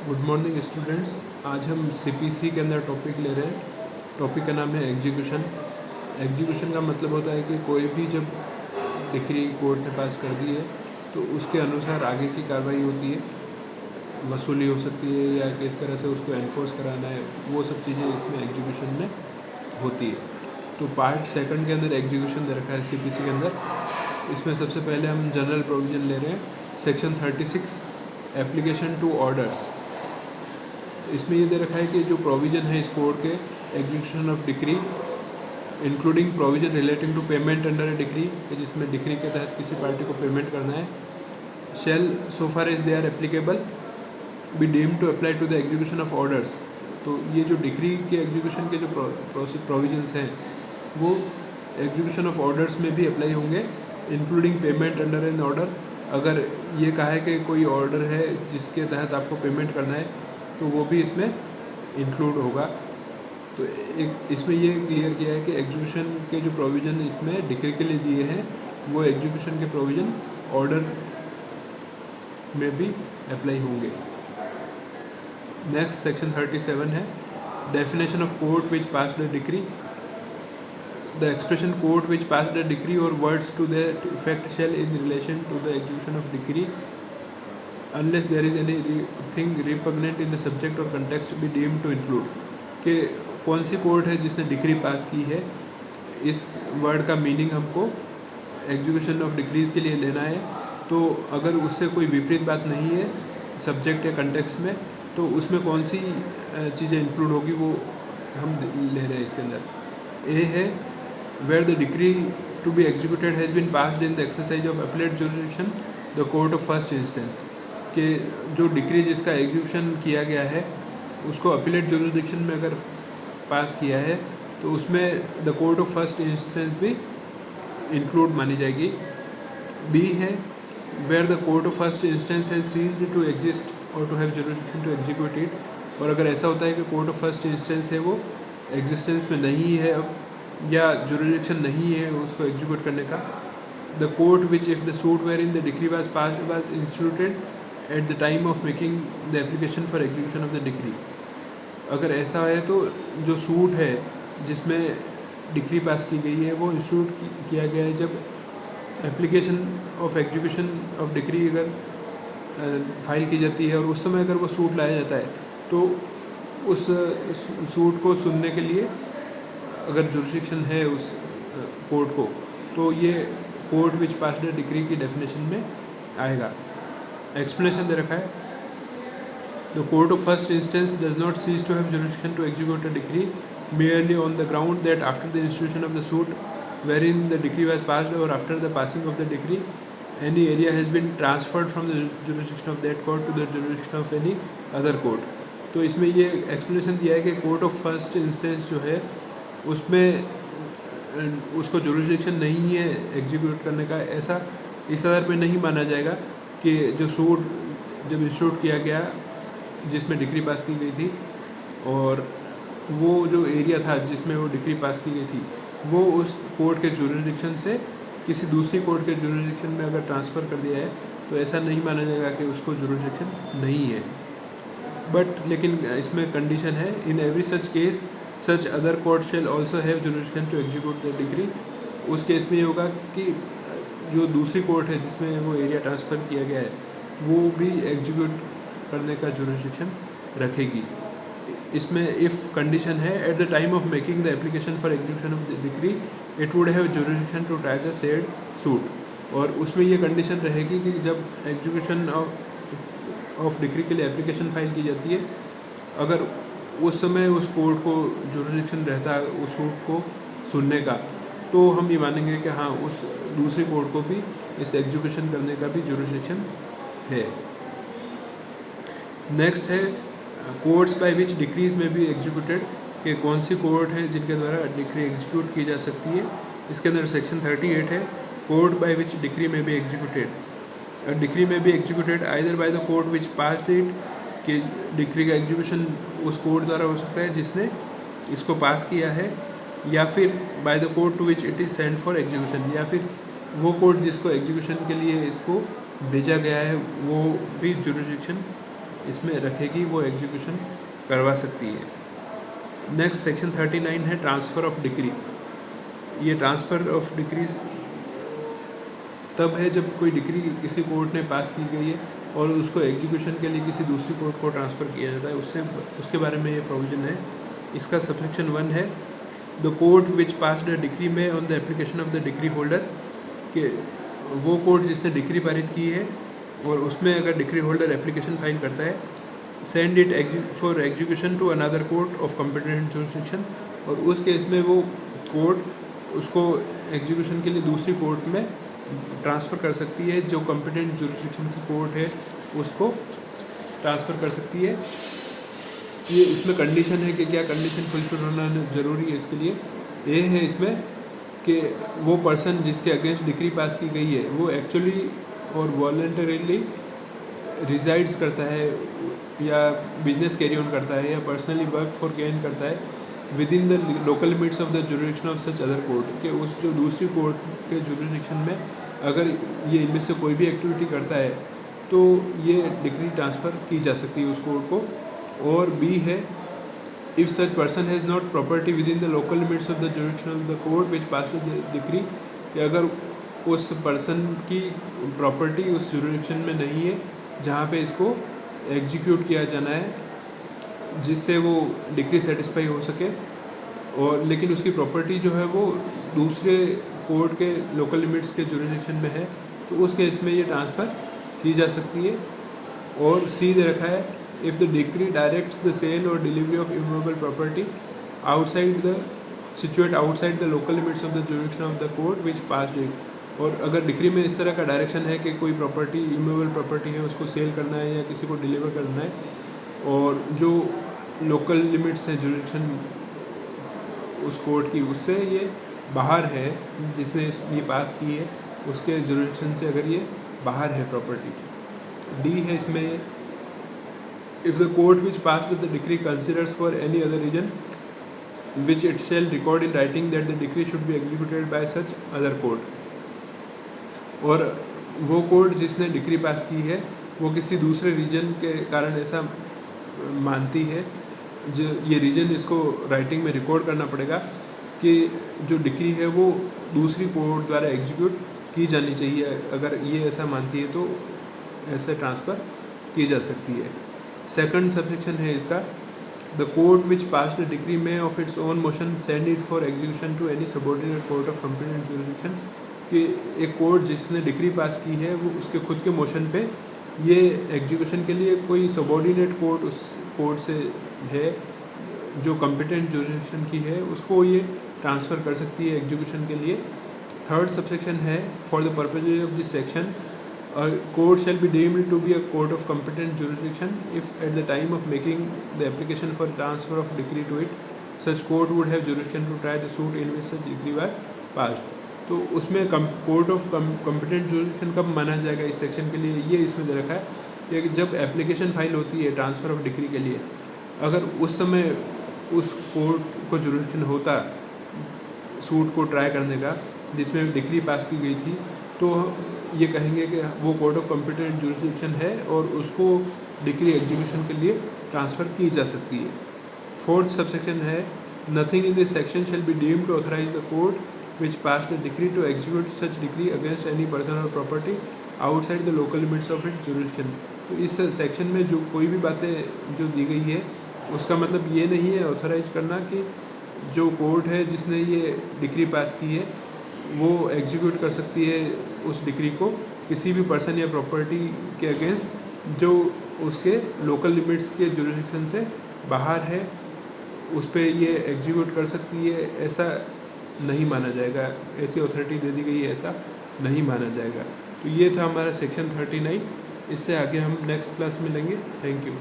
Good morning students. आज हम CPC के अंदर टॉपिक ले रहे हैं। टॉपिक का नाम है एग्जीक्यूशन। एग्जीक्यूशन का मतलब होता है कि कोई भी जब डिक्री कोर्ट ने पास कर दी है तो उसके अनुसार आगे की कार्रवाई होती है, वसूली हो सकती है या किस तरह से उसको एनफोर्स कराना है, वो सब चीज़ें इसमें एग्जीक्यूशन में होती है। तो पार्ट सेकंड के अंदर एग्जीक्यूशन दे रखा है सीपीसी के अंदर। इसमें सबसे पहले हम जनरल प्रोविज़न ले रहे हैं, सेक्शन 36 एप्लीकेशन टू ऑर्डर्स। इसमें ये दे रखा है कि जो प्रोविज़न है इस कोड के, execution of decree including provision relating to payment under a decree, जिसमें डिक्री के तहत किसी पार्टी को पेमेंट करना है, shall so far as they are applicable be deem to apply to the execution of orders. तो ये जो डिक्री के एग्जीक्यूशन के जो प्रोविजंस हैं वो एग्जीक्यूशन ऑफ ऑर्डर्स में भी अप्लाई होंगे, including payment under an order. अगर ये कहा है कि कोई ऑर्डर है जिसके तहत आपको पेमेंट करना है तो वो भी इसमें इंक्लूड होगा। तो एक इसमें ये क्लियर किया है कि एग्जीक्यूशन के जो प्रोविज़न इसमें डिक्री के लिए दिए हैं वो एग्जीक्यूशन के प्रोविज़न ऑर्डर में भी अप्लाई होंगे। नेक्स्ट सेक्शन 37 है definition of court which passed the decree. The expression court which passed the decree or words to that effect shall in relation to the execution of decree unless there is anything repugnant in the subject or context be deemed to include। कि कौन सी court है जिसने decree pass की है, इस word का meaning हमको execution of decrease के लिए लेना है। तो अगर उससे कोई विपरीत बात नहीं है सब्जेक्ट या कंटेक्स्ट में, तो उसमें कौन सी चीज़ें इंक्लूड होगी वो हम ले रहे हैं इसके अंदर। ए है where the decree to be executed has been passed in the exercise of appellate jurisdiction the court of first instance. कि जो डिक्री जिसका एग्जीक्यूशन किया गया है उसको अपीलेट जुरिडिक्शन में अगर पास किया है तो उसमें the court of first instance भी इंक्लूड मानी जाएगी। बी है where the court of first instance has ceased to exist or to have jurisdiction to execute it. और अगर ऐसा होता है कि कोर्ट ऑफ फर्स्ट इंस्टेंस है वो एग्जिस्टेंस में नहीं है अब, या जुरिडिक्शन नहीं है उसको एग्जीक्यूट करने का। The court which if the suit wherein the decree was passed was instituted at the time of making the application for execution of the decree. अगर ऐसा है तो जो सूट है जिसमें डिक्री पास की गई है वो इंस्टीट्यूट किया गया है जब application of execution of decree अगर फाइल की जाती है, और उस समय अगर वो सूट लाया जाता है तो उस सूट को सुनने के लिए अगर जुरिडिक्शन है उस कोर्ट को, तो ये court which passed the decree की डेफिनेशन में आएगा। एक्सप्लेनेशन दे रखा है the court of first instance does not cease to have jurisdiction to execute a decree merely on the ground that after the institution of the suit wherein the decree was passed or after the passing of the decree any area has been transferred from the jurisdiction of that court to the jurisdiction of any other court। तो इसमें ये explanation दिया है कि court of first instance जो है उसमें उसको जुरिडिक्शन नहीं है एग्जीक्यूट करने का, ऐसा इस आधार पे नहीं माना जाएगा कि जो सूट जब इंस्टीट्यूट किया गया जिसमें डिक्री पास की गई थी और वो जो एरिया था जिसमें वो डिक्री पास की गई थी वो उस कोर्ट के जुरिडिक्शन से किसी दूसरी कोर्ट के जुरिडिक्शन में अगर ट्रांसफ़र कर दिया है तो ऐसा नहीं माना जाएगा कि उसको जुरिडिक्शन नहीं है। बट लेकिन इसमें कंडीशन है, in every such case such other court shall also have jurisdiction to execute the decree. उस केस में ये होगा कि जो दूसरी कोर्ट है जिसमें वो एरिया ट्रांसफ़र किया गया है वो भी एग्जीक्यूट करने का जुरिडिक्शन रखेगी। इसमें इफ़ कंडीशन है at the time of making the application for execution of the decree it would have jurisdiction to try the said suit. और उसमें ये कंडीशन रहेगी कि जब एग्जीक्यूशन ऑफ डिक्री के लिए एप्लीकेशन फाइल की जाती है, अगर उस समय उस कोर्ट को जुरिडिक्शन रहता है उस सूट को सुनने का, तो हम ये मानेंगे कि हाँ उस दूसरी कोर्ट को भी इस एग्जीक्यूशन करने का भी जुरिडिक्शन है। नेक्स्ट है कोर्ट्स बाय विच डिक्रीज में भी एग्जीक्यूटेड, कि कौन सी कोर्ट है जिनके द्वारा डिक्री एग्जीक्यूट की जा सकती है। इसके अंदर सेक्शन 38 है कोर्ट बाय विच डिक्री में भी एग्जीक्यूटेड। डिक्री में भी executed either bye the court which passed it, कि डिक्री का एग्जीक्यूशन उस कोर्ट द्वारा हो सकता है जिसने इसको पास किया है, या फिर by the court to which it is send for execution, या फिर वो कोर्ट जिसको एग्जीक्यूशन के लिए इसको भेजा गया है वो भी जुरिडिक्शन इसमें रखेगी वो एग्जीक्यूशन करवा सकती है। नेक्स्ट सेक्शन 39 है ट्रांसफ़र ऑफ डिक्री। ये ट्रांसफ़र ऑफ डिक्री तब है जब कोई डिक्री किसी कोर्ट ने पास की गई है और उसको एग्जीक्यूशन के लिए किसी दूसरी कोर्ट को ट्रांसफ़र किया जाता है, उसके बारे में ये प्रोविज़न है। इसका सबसेक्शन 1 है the court which passed a decree may on the application of the decree holder, कि वो कोर्ट जिसने डिक्री पारित की है और उसमें अगर डिक्री होल्डर एप्लीकेशन फाइल करता है, send it for execution to another court of competent jurisdiction, और उस केस में वो कोर्ट उसको एग्जीक्यूशन के लिए दूसरी कोर्ट में ट्रांसफ़र कर सकती है, जो कॉम्पिटेंट जुरिसडिक्शन की कोर्ट है उसको ट्रांसफ़र कर सकती है। ये इसमें कंडीशन है कि क्या कंडीशन फुलफिल होना ज़रूरी है इसके लिए। ये है इसमें कि वो पर्सन जिसके अगेंस्ट डिक्री पास की गई है वो एक्चुअली और वॉलंटरीली रिजाइड्स करता है या बिजनेस कैरी ऑन करता है या पर्सनली वर्क फॉर गेन करता है with in the local limits of the jurisdiction of such other court, के उस जो दूसरी कोर्ट के जुरिडिक्शन में अगर ये इनमें से कोई भी एक्टिविटी करता है तो ये डिक्री ट्रांसफ़र की जा सकती है उस कोर्ट को। और बी है if such person has not property with in the local limits of the jurisdiction of the court which pass the decree, कि अगर उस पर्सन की प्रॉपर्टी उस जुरिडिक्शन में नहीं है जहाँ पे इसको एग्जीक्यूट किया जाना है जिससे वो डिक्री सेटिस्फाई हो सके, और लेकिन उसकी प्रॉपर्टी जो है वो दूसरे कोर्ट के लोकल लिमिट्स के जुरिडिक्शन में है, तो उस केस में ये ट्रांसफ़र की जा सकती है। और सी दे रखा है if the decree directs the sale or delivery of immovable property outside the situate outside the local limits of the jurisdiction of the court which passed it, और अगर डिक्री में इस तरह का डायरेक्शन है कि कोई प्रॉपर्टी इमूवेबल प्रॉपर्टी है उसको सेल करना है या किसी को डिलीवर करना है, और जो लोकल लिमिट्स है जुरिडिक्शन उस कोर्ट की उससे ये बाहर है, जिसने ये पास की है उसके जुरिडिक्शन से अगर ये बाहर है प्रॉपर्टी। डी है इसमें if the court which pass the decree considers for any other reason which it shall record in writing that the decree should be executed by such other court, और वो court जिसने decree pass की है वो किसी दूसरे reason के कारण ऐसा मानती है, जो ये रीजन इसको राइटिंग में रिकॉर्ड करना पड़ेगा कि जो डिक्री है वो दूसरी कोर्ट द्वारा एग्जीक्यूट की जानी चाहिए। अगर ये ऐसा मानती है तो ऐसे ट्रांसफ़र की जा सकती है। सेकंड सबसेक्शन है इसका the court which passed the decree may of its own motion send it for execution to any subordinate court of competent jurisdiction, कि एक कोर्ट जिसने डिक्री पास की है वो उसके खुद के मोशन पे ये एग्जीक्यूशन के लिए कोई सबऑर्डिनेट कोर्ट उस कोर्ट से है जो कॉम्पिटेंट जुरिसडिक्शन की है उसको ये ट्रांसफ़र कर सकती है एग्जीक्यूशन के लिए। थर्ड सबसेक्शन है for the purposes of this section court shall be deemed to be a court of competent jurisdiction if at the time of making the application for transfer of decree to it such court would have jurisdiction to try the suit in which such decree were passed. तो उसमें court of competent jurisdiction कब माना जाएगा इस section के लिए, ये इसमें दे रखा है कि जब एप्लीकेशन फाइल होती है ट्रांसफ़र ऑफ डिक्री के लिए, अगर उस समय उस कोर्ट को जुरिसडिक्शन होता सूट को ट्राई करने का जिसमें डिक्री पास की गई थी, तो ये कहेंगे कि वो कोर्ट ऑफ कॉम्पिटेंट जुरिसडिक्शन है और उसको डिक्री एग्जीक्यूशन के लिए ट्रांसफ़र की जा सकती है। फोर्थ सबसेक्शन है nothing in this section shall be deemed to authorise the court which pass the decree to execute such decree against any person or property outside the local limits of it jurisdiction. तो इस section में जो कोई भी बातें जो दी गई है उसका मतलब ये नहीं है ऑथराइज करना कि जो कोर्ट है जिसने ये डिक्री पास की है वो एग्जीक्यूट कर सकती है उस डिक्री को किसी भी पर्सन या प्रॉपर्टी के अगेंस्ट जो उसके लोकल लिमिट्स के जुरिसडिक्शन से बाहर है, उस पर ये एग्जीक्यूट कर सकती है, ऐसा नहीं माना जाएगा। ऐसी अथॉरिटी दे दी गई है, ऐसा नहीं माना जाएगा। तो ये था हमारा सेक्शन 39। इससे आगे हम नेक्स्ट क्लास में लेंगे। Thank you.